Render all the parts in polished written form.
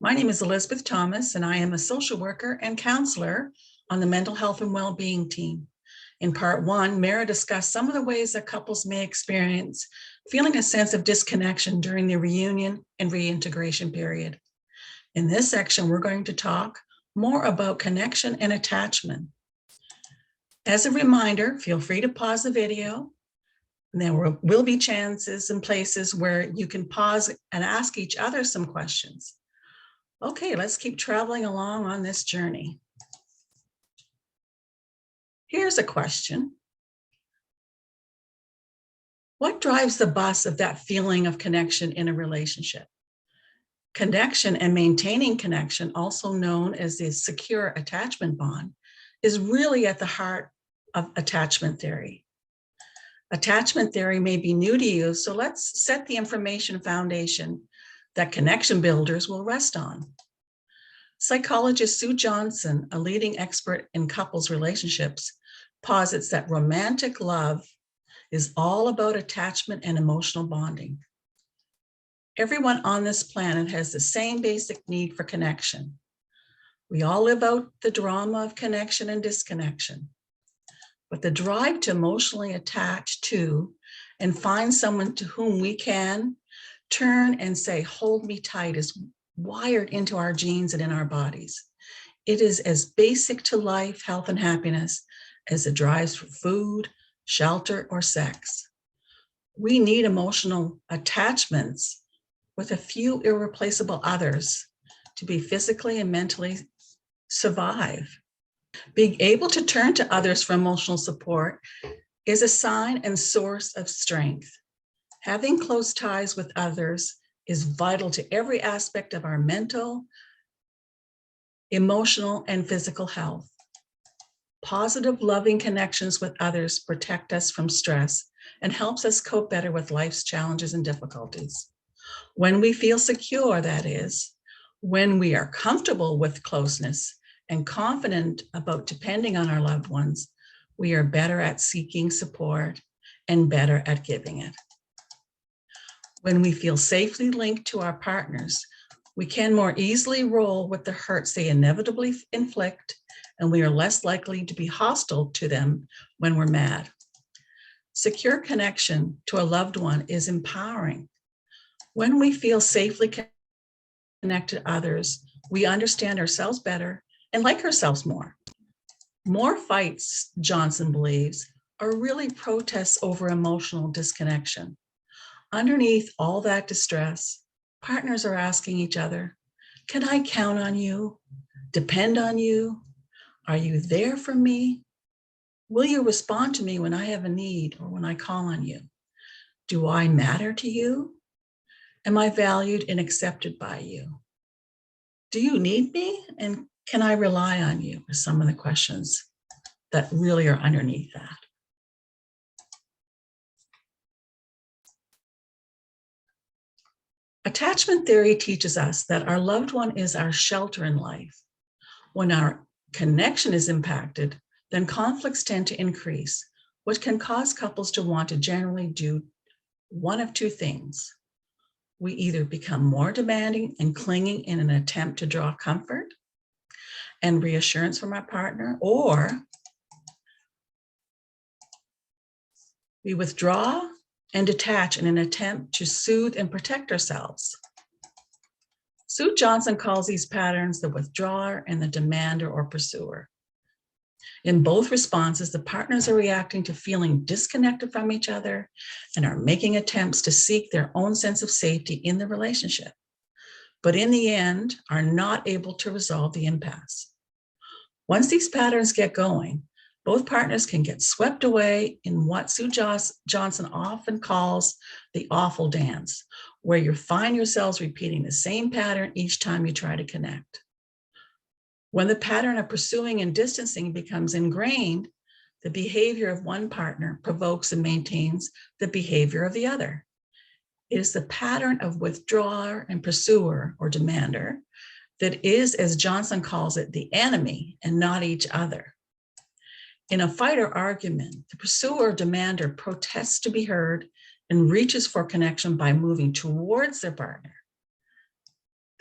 My name is Elizabeth Thomas, and I am a social worker and counselor on the mental health and well-being team. In part one, Mara discussed some of the ways that couples may experience feeling a sense of disconnection during the reunion and reintegration period. In this section, we're going to talk more about connection and attachment. As a reminder, feel free to pause the video. And there will be chances and places where you can pause and ask each other some questions. Okay, let's keep traveling along on this journey. Here's a question. What drives the bus of that feeling of connection in a relationship? Connection and maintaining connection, also known as the secure attachment bond, is really at the heart of attachment theory. Attachment theory may be new to you, so let's set the information foundation that connection builders will rest on. Psychologist Sue Johnson, a leading expert in couples relationships, posits that romantic love is all about attachment and emotional bonding. Everyone on this planet has the same basic need for connection. We all live out the drama of connection and disconnection. But the drive to emotionally attach to and find someone to whom we can turn and say, hold me tight, is wired into our genes and in our bodies. It is as basic to life, health, and happiness as the drives for food, shelter, or sex. We need emotional attachments with a few irreplaceable others to be physically and mentally survive. Being able to turn to others for emotional support is a sign and source of strength. Having close ties with others is vital to every aspect of our mental, emotional, and physical health. Positive, loving connections with others protect us from stress and helps us cope better with life's challenges and difficulties. When we feel secure, that is, when we are comfortable with closeness and confident about depending on our loved ones, we are better at seeking support and better at giving it. When we feel safely linked to our partners, we can more easily roll with the hurts they inevitably inflict, and we are less likely to be hostile to them when we're mad. Secure connection to a loved one is empowering. When we feel safely connected to others, we understand ourselves better and like ourselves more. More fights, Johnson believes, are really protests over emotional disconnection. Underneath all that distress, partners are asking each other, can I count on you? Depend on you? Are you there for me? Will you respond to me when I have a need or when I call on you? Do I matter to you? Am I valued and accepted by you? Do you need me? And can I rely on you? Are some of the questions that really are underneath that. Attachment theory teaches us that our loved one is our shelter in life. When our connection is impacted, then conflicts tend to increase, which can cause couples to want to generally do one of two things. We either become more demanding and clinging in an attempt to draw comfort and reassurance from our partner, or we withdraw and detach in an attempt to soothe and protect ourselves. Sue Johnson calls these patterns the withdrawer and the demander or pursuer. In both responses, the partners are reacting to feeling disconnected from each other and are making attempts to seek their own sense of safety in the relationship, but in the end are not able to resolve the impasse. Once these patterns get going, both partners can get swept away in what Sue Johnson often calls the awful dance, where you find yourselves repeating the same pattern each time you try to connect. When the pattern of pursuing and distancing becomes ingrained, the behavior of one partner provokes and maintains the behavior of the other. It is the pattern of withdrawer and pursuer or demander that is, as Johnson calls it, the enemy and not each other. In a fight or argument, the pursuer or demander protests to be heard and reaches for connection by moving towards their partner.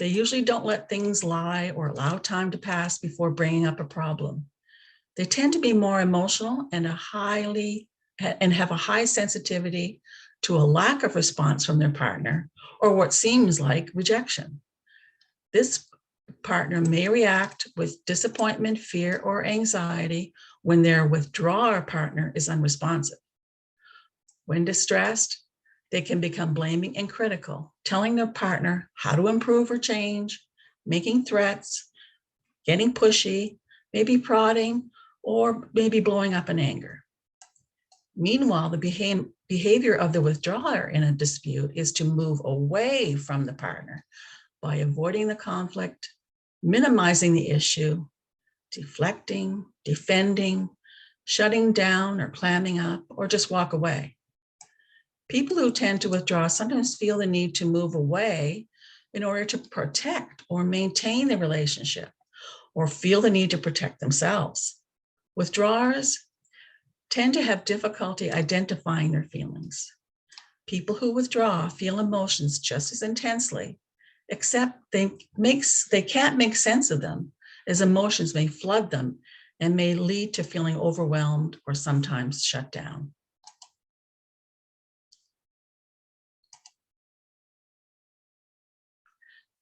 They usually don't let things lie or allow time to pass before bringing up a problem. They tend to be more emotional and have a high sensitivity to a lack of response from their partner or what seems like rejection. This partner may react with disappointment, fear, or anxiety when their withdrawer partner is unresponsive. When distressed, they can become blaming and critical, telling their partner how to improve or change, making threats, getting pushy, maybe prodding, or maybe blowing up in anger. Meanwhile, the behavior of the withdrawer in a dispute is to move away from the partner by avoiding the conflict, minimizing the issue, deflecting, defending, shutting down or clamming up, or just walk away. People who tend to withdraw sometimes feel the need to move away in order to protect or maintain the relationship, or feel the need to protect themselves. Withdrawers tend to have difficulty identifying their feelings. People who withdraw feel emotions just as intensely, except they can't make sense of them, as emotions may flood them and may lead to feeling overwhelmed or sometimes shut down.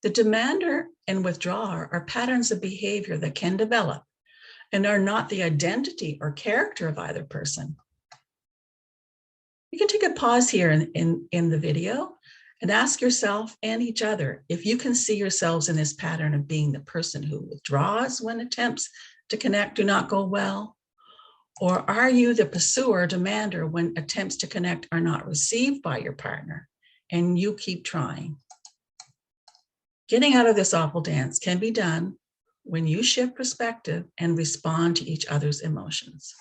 The demander and withdrawer are patterns of behavior that can develop and are not the identity or character of either person. You can take a pause here in the video and ask yourself and each other if you can see yourselves in this pattern of being the person who withdraws when attempts to connect do not go well, or are you the pursuer, demander when attempts to connect are not received by your partner and you keep trying. Getting out of this awful dance can be done when you shift perspective and respond to each other's emotions.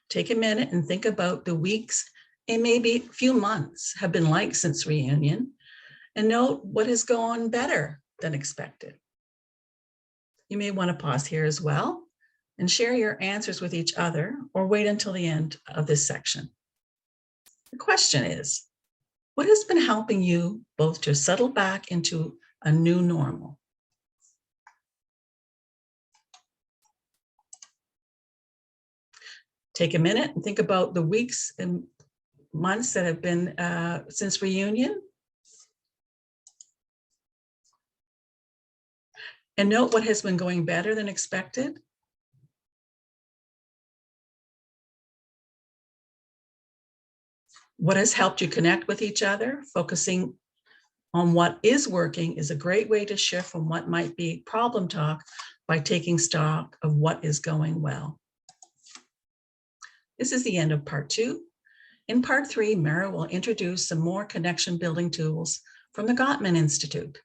Take a minute and think about the weeks and maybe a few months have been like since reunion, and note what has gone better than expected. You may want to pause here as well and share your answers with each other, or wait until the end of this section. The question is, what has been helping you both to settle back into a new normal? Take a minute and think about the weeks and months that have been since reunion. And note what has been going better than expected. What has helped you connect with each other? Focusing on what is working is a great way to shift from what might be problem talk by taking stock of what is going well. This is the end of part 2. In part 3, Mara will introduce some more connection building tools from the Gottman Institute.